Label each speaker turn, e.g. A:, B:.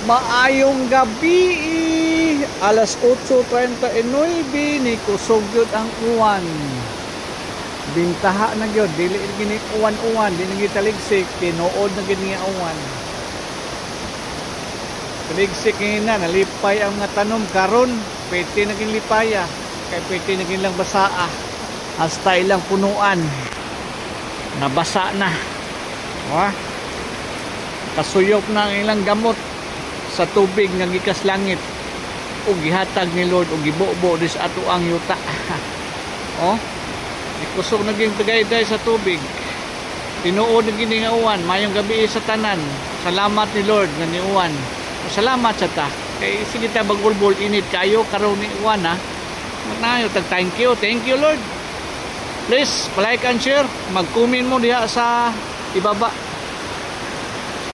A: Maayong gabi. Alas 8:39 ni kusog gyud ang uwan. Bintaha na gyud dili gini uwan-uwan, dili gitaligsik, tinuod na gid nga uwan. Taligsik na nalipay ang mga tanom karon, pwede na gin lipaya, kay pwede na gin lang basaa. Hasta ilang punuan. Nabasa na. Wa? Kasuyop na ang ilang gamot sa tubig nga gikas langit ug gihatag ni Lord ug gibobo dis ato ang yuta. Oh, ikusog naging tagayday sa tubig. Tinuod na gini nga uwan. Mayong gabi sa tanan. Salamat ni Lord nga ni uwan. Salamat sa ta. Kay sige ta bagulbol init kayo karon ni uwan ha. Magnayo tag thank you Lord. Please like and share. Mag-comment mo diha sa ibaba.